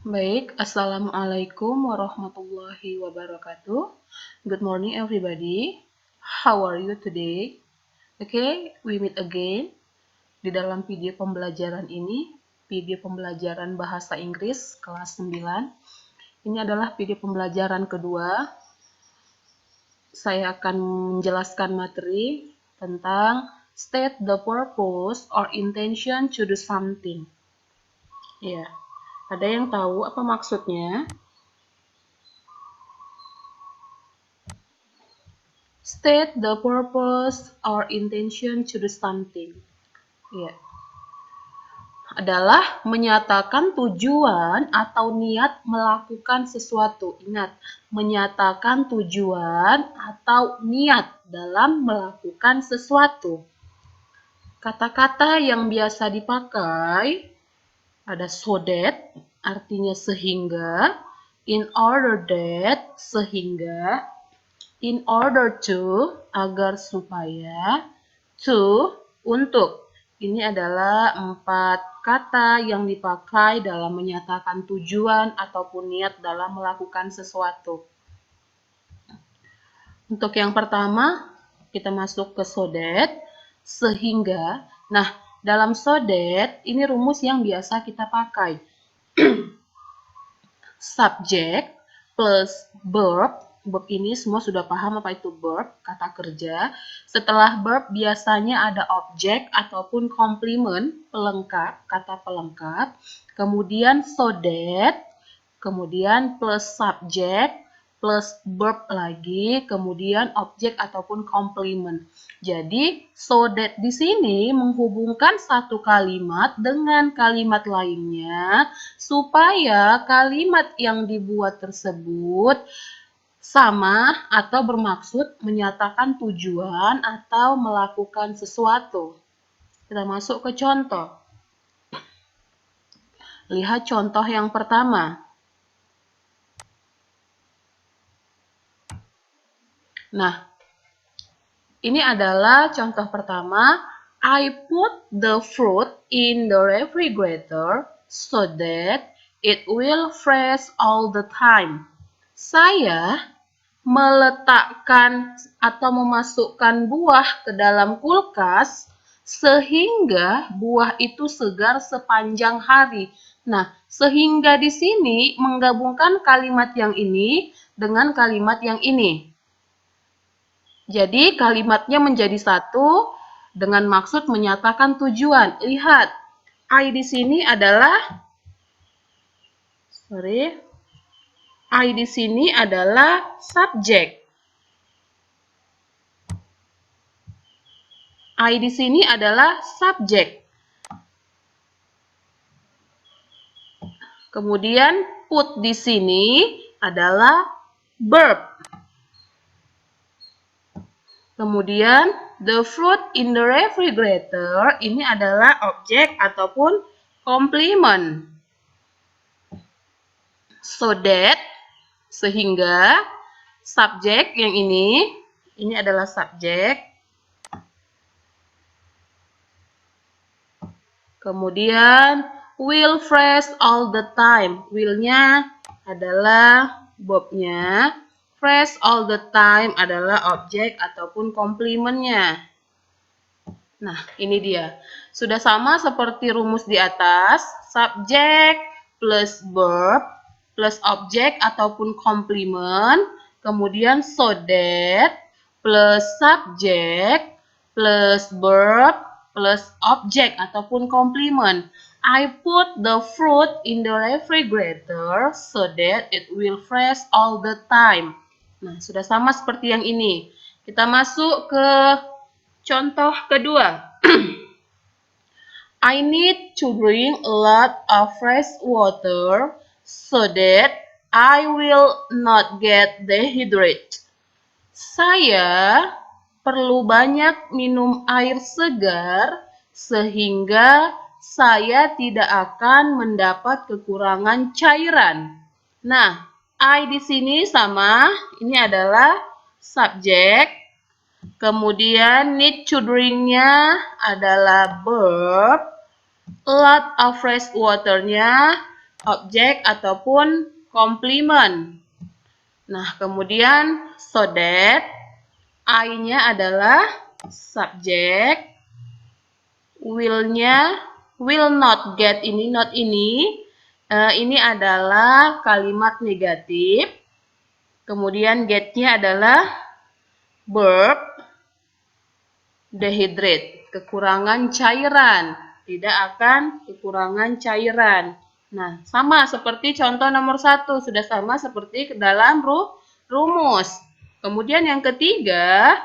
Baik, Assalamualaikum warahmatullahi wabarakatuh. Good morning everybody. How are you today? Okay, we meet again di dalam video pembelajaran ini, video pembelajaran bahasa Inggris kelas 9. Ini adalah video pembelajaran kedua. Saya akan menjelaskan materi tentang state the purpose or intention to do something. Ya, ada yang tahu apa maksudnya? State the purpose or intention to do something. Ya, adalah menyatakan tujuan atau niat melakukan sesuatu. Ingat, menyatakan tujuan atau niat dalam melakukan sesuatu. Kata-kata yang biasa dipakai ada so that, artinya sehingga, in order that, sehingga, in order to, agar supaya, to, untuk. Ini adalah 4 kata yang dipakai dalam menyatakan tujuan ataupun niat dalam melakukan sesuatu. Untuk yang pertama, kita masuk ke so that, sehingga. Nah, dalam so that, ini rumus yang biasa kita pakai. Subject plus verb. Verb ini semua sudah paham apa itu verb, kata kerja. Setelah verb biasanya ada objek ataupun komplement, pelengkap, kata pelengkap. Kemudian so that, kemudian plus subject, plus verb lagi, kemudian objek ataupun komplement. Jadi, so that di sini menghubungkan satu kalimat dengan kalimat lainnya supaya kalimat yang dibuat tersebut sama atau bermaksud menyatakan tujuan atau melakukan sesuatu. Kita masuk ke contoh. Lihat contoh yang pertama. Nah, ini adalah contoh pertama. I put the fruit in the refrigerator so that it will fresh all the time. Saya meletakkan atau memasukkan buah ke dalam kulkas sehingga buah itu segar sepanjang hari. Nah, sehingga di sini menggabungkan kalimat yang ini dengan kalimat yang ini. Jadi kalimatnya menjadi satu dengan maksud menyatakan tujuan. Lihat, I di sini adalah I di sini adalah subjek. I di sini adalah subjek. Kemudian put di sini adalah verb. Kemudian the fruit in the refrigerator ini adalah objek ataupun komplement. So that, sehingga, subjek yang ini adalah subjek. Kemudian will fresh all the time. Will-nya adalah verb-nya. Fresh all the time adalah objek ataupun komplementnya. Nah, ini dia. Sudah sama seperti rumus di atas. Subjek plus verb plus objek ataupun komplement. Kemudian so that plus subjek plus verb plus objek ataupun komplement. I put the fruit in the refrigerator so that it will fresh all the time. Nah, sudah sama seperti yang ini. Kita masuk ke contoh kedua. I need to drink a lot of fresh water so that I will not get dehydrated. Saya perlu banyak minum air segar sehingga saya tidak akan mendapat kekurangan cairan. Nah, I di sini sama, ini adalah subjek. Kemudian need to drink-nya adalah verb. A lot of fresh water-nya objek ataupun komplement. Nah, kemudian so that, I-nya adalah subjek, will-nya, will not get ini, not ini adalah kalimat negatif. Kemudian get-nya adalah verb, dehydrate, kekurangan cairan, tidak akan kekurangan cairan. Nah, sama seperti contoh nomor 1, sudah sama seperti dalam rumus. Kemudian yang ketiga,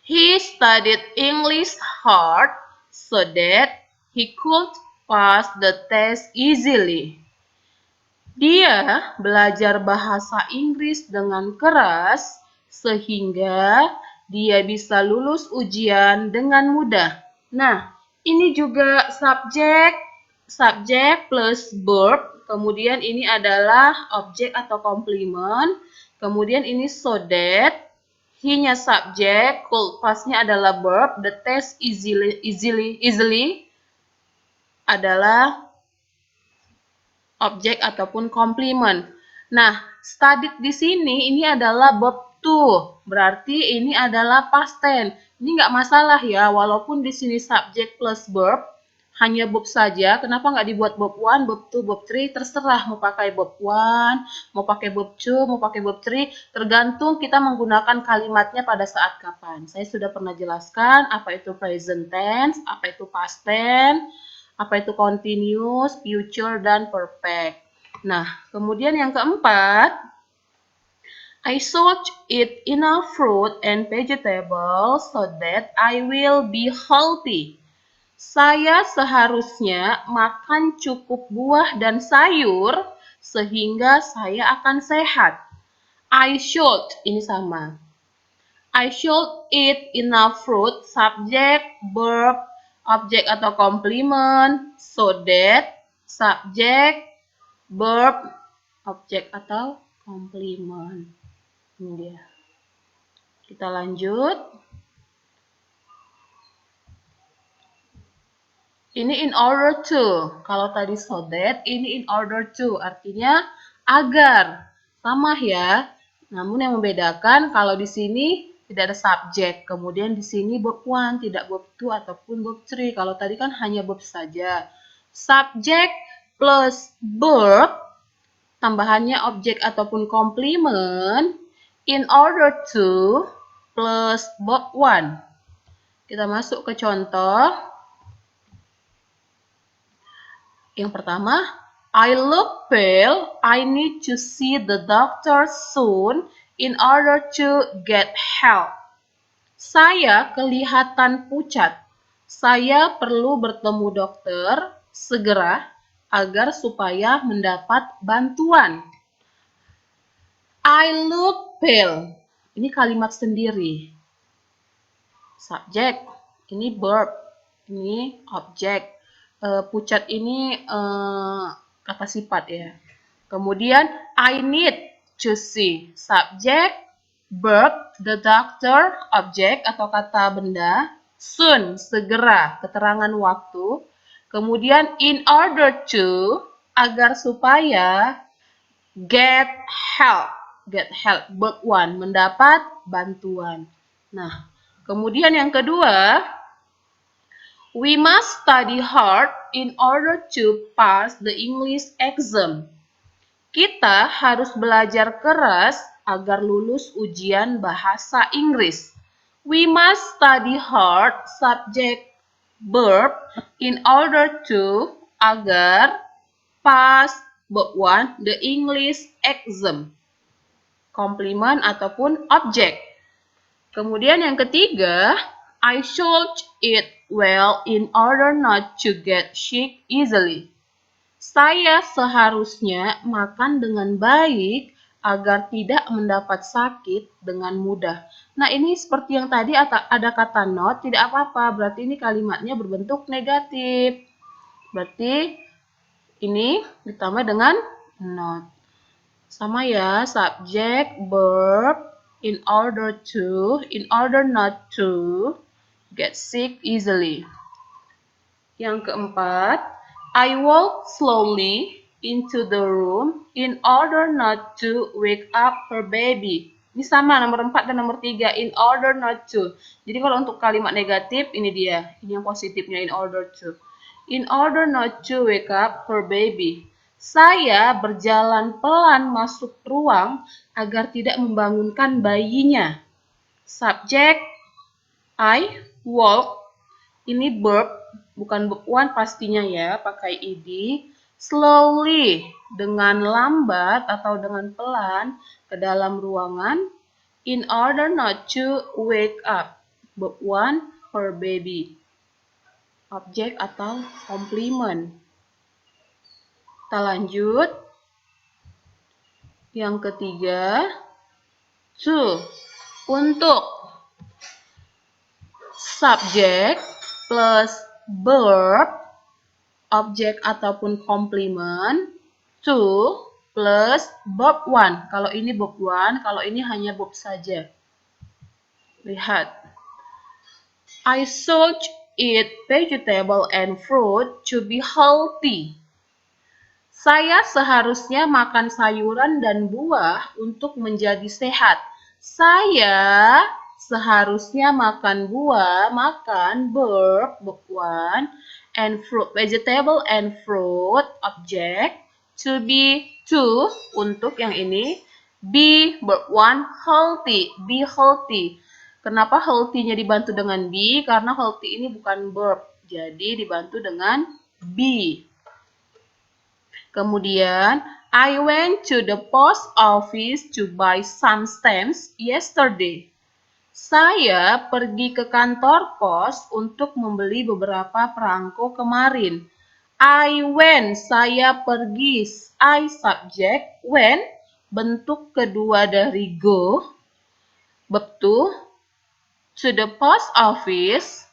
he studied English hard so that he could pass the test easily. Dia belajar bahasa Inggris dengan keras sehingga dia bisa lulus ujian dengan mudah. Nah, ini juga subjek plus verb, kemudian ini adalah objek atau komplement, kemudian ini so that, he-nya subjek, could pass-nya adalah verb, the test easily adalah objek ataupun komplement. Nah, studied di sini ini adalah verb to, berarti ini adalah past tense. Ini nggak masalah ya, walaupun di sini subjek plus verb, hanya verb saja. Kenapa nggak dibuat verb 1, verb 2, verb 3? Terserah mau pakai verb 1, mau pakai verb 2, mau pakai verb 3, tergantung kita menggunakan kalimatnya pada saat kapan. Saya sudah pernah jelaskan apa itu present tense, apa itu past tense, apa itu continuous, future, dan perfect. Nah, kemudian yang keempat, I should eat enough fruit and vegetables so that I will be healthy. Saya seharusnya makan cukup buah dan sayur sehingga saya akan sehat. I should, ini sama. I should eat enough fruit, subject, verb, objek atau komplement, so that, subjek, verb, objek atau komplement. Ini dia. Kita lanjut. Ini in order to. Kalau tadi so that, ini in order to. Artinya agar. Sama ya. Namun yang membedakan kalau di sini tidak ada subjek. Kemudian di sini verb 1, tidak verb 2 ataupun verb 3. Kalau tadi kan hanya verb saja. Subjek plus verb, tambahannya objek ataupun komplement, in order to plus verb 1. Kita masuk ke contoh. Yang pertama, I look pale. I need to see the doctor soon in order to get help. Saya kelihatan pucat. Saya perlu bertemu dokter segera agar supaya mendapat bantuan. I look pale. Ini kalimat sendiri. Subjek, ini verb, ini objek. Pucat ini kata sifat ya. Kemudian I need to see, subjek, verb, the doctor, objek atau kata benda, soon, segera, keterangan waktu. Kemudian in order to, agar supaya, get help, verb 1, mendapat bantuan. Nah, kemudian yang kedua, we must study hard in order to pass the English exam. Kita harus belajar keras agar lulus ujian bahasa Inggris. We must study hard, subject, verb, in order to, agar, pass, verb 1, the English exam. Komplement ataupun objek. Kemudian yang ketiga, I should eat well in order not to get sick easily. Saya seharusnya makan dengan baik agar tidak mendapat sakit dengan mudah. Nah, ini seperti yang tadi ada kata not, tidak apa-apa, berarti ini kalimatnya berbentuk negatif. Berarti ini ditambah dengan not. Sama ya, subjek, verb, in order not to get sick easily. Yang keempat, I walk slowly into the room in order not to wake up her baby. Ini sama nomor 4 dan nomor 3, in order not to. Jadi kalau untuk kalimat negatif ini dia, ini yang positifnya in order to. In order not to wake up her baby. Saya berjalan pelan masuk ruang agar tidak membangunkan bayinya. Subject I walk. Ini verb, bukan verb one pastinya ya, pakai ed. Slowly, dengan lambat atau dengan pelan ke dalam ruangan. In order not to wake up. Verb one, her baby. Objek atau komplement. Kita lanjut. Yang ketiga, to. Untuk. Subjek plus verb, objek ataupun komplement, to plus verb one. Kalau ini verb one, kalau ini hanya verb saja. Lihat. I should eat vegetable and fruit to be healthy. Saya seharusnya makan sayuran dan buah untuk menjadi sehat. Saya seharusnya makan buah, makan verb one, and fruit, vegetable and fruit, object, to be, to, untuk yang ini, be, verb one, healthy, be healthy. Kenapa healthy-nya dibantu dengan be? Karena healthy ini bukan verb, jadi dibantu dengan be. Kemudian, I went to the post office to buy some stamps yesterday. Saya pergi ke kantor pos untuk membeli beberapa perangko kemarin. I went, saya pergi. I subject, went, bentuk kedua dari go. Verb to the post office,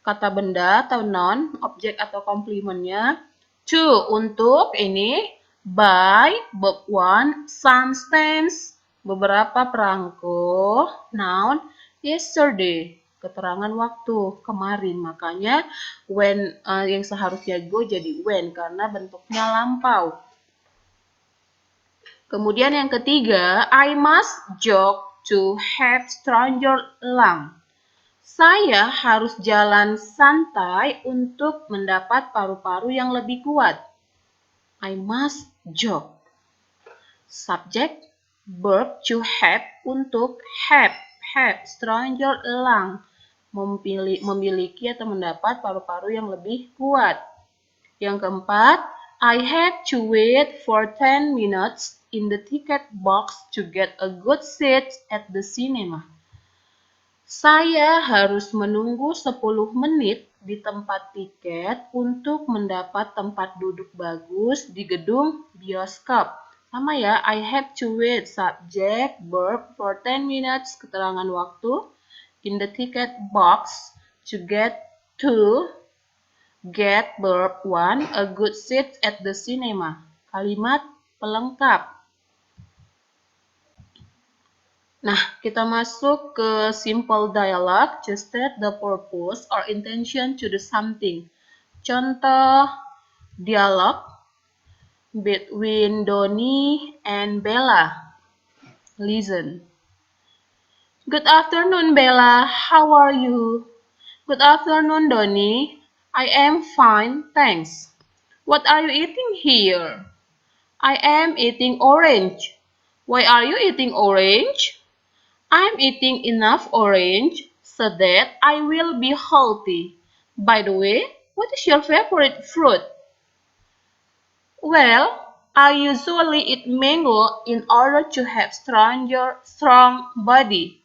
kata benda atau noun, objek atau komplementnya. To, untuk ini, buy, verb one, some stamps, beberapa perangko, noun, yesterday, keterangan waktu, kemarin. Makanya, when yang seharusnya go jadi when, karena bentuknya lampau. Kemudian yang ketiga, I must jog to have stronger lung. Saya harus jalan santai untuk mendapat paru-paru yang lebih kuat. I must jog. Subject, verb to have, untuk have, stronger lung, memiliki atau mendapat paru-paru yang lebih kuat. Yang keempat, I had to wait for 10 minutes in the ticket box to get a good seat at the cinema. Saya harus menunggu 10 menit di tempat tiket untuk mendapat tempat duduk bagus di gedung bioskop. Sama ya, I have to wait, subject, verb, for 10 minutes, keterangan waktu, in the ticket box, to get, verb one, a good seat at the cinema. Kalimat pelengkap. Nah, kita masuk ke simple dialogue. Just state the purpose or intention to do something. Contoh dialog between Doni and Bella. Listen. Good afternoon, Bella. How are you? Good afternoon, Doni. I am fine, thanks. What are you eating here? I am eating orange. Why are you eating orange? I'm eating enough orange so that I will be healthy. By the way, what is your favorite fruit? Well, I usually eat mango in order to have strong body.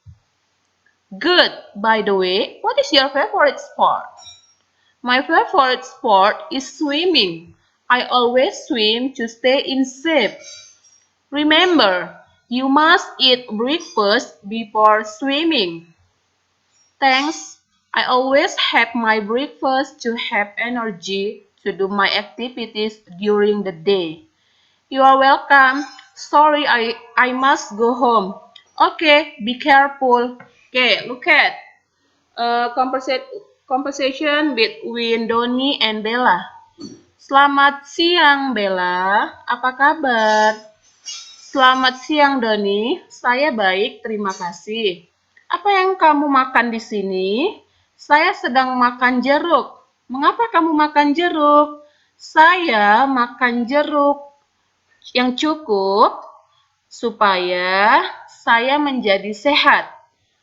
Good. By the way, what is your favorite sport? My favorite sport is swimming. I always swim to stay in shape. Remember, you must eat breakfast before swimming. Thanks. I always have my breakfast to have energy to do my activities during the day. You are welcome. Sorry, I must go home. Okay, be careful. Okay, look at conversation between Doni and Bella. Selamat siang, Bella. Apa kabar? Selamat siang, Doni. Saya baik, terima kasih. Apa yang kamu makan di sini? Saya sedang makan jeruk. Mengapa kamu makan jeruk? Saya makan jeruk yang cukup supaya saya menjadi sehat.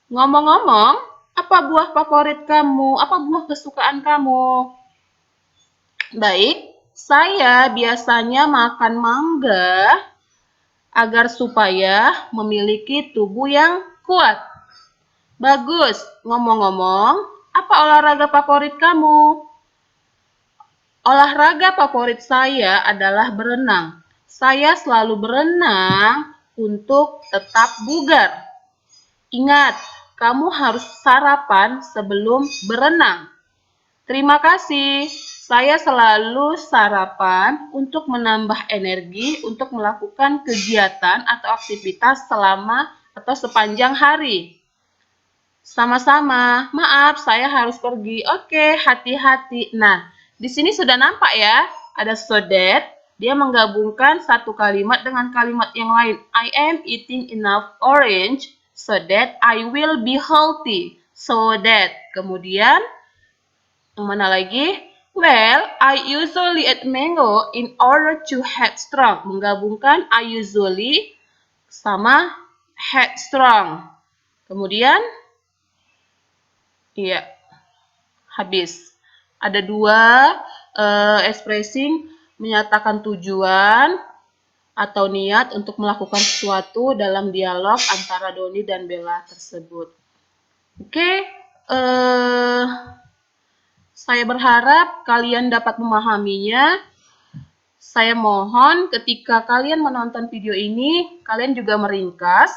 Ngomong-ngomong, apa buah favorit kamu? Apa buah kesukaan kamu? Baik, saya biasanya makan mangga agar supaya memiliki tubuh yang kuat. Bagus. Ngomong-ngomong, apa olahraga favorit kamu? Olahraga favorit saya adalah berenang. Saya selalu berenang untuk tetap bugar. Ingat, kamu harus sarapan sebelum berenang. Terima kasih. Saya selalu sarapan untuk menambah energi untuk melakukan kegiatan atau aktivitas selama atau sepanjang hari. Sama-sama. Maaf, saya harus pergi. Oke, hati-hati. Nah, di sini sudah nampak ya, ada so that. Dia menggabungkan satu kalimat dengan kalimat yang lain. I am eating enough orange so that I will be healthy. So that. Kemudian, yang mana lagi? Well, I usually eat mango in order to head strong. Menggabungkan I usually sama head strong. Kemudian, iya, habis. Ada dua ekspresi menyatakan tujuan atau niat untuk melakukan sesuatu dalam dialog antara Doni dan Bella tersebut. Oke, saya berharap kalian dapat memahaminya. Saya mohon ketika kalian menonton video ini, kalian juga meringkas,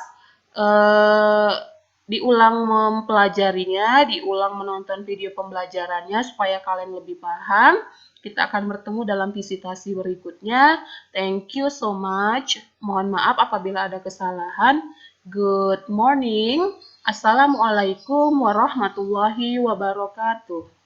diulang mempelajarinya, diulang menonton video pembelajarannya supaya kalian lebih paham. Kita akan bertemu dalam visitasi berikutnya. Thank you so much. Mohon maaf apabila ada kesalahan. Good morning. Assalamualaikum warahmatullahi wabarakatuh.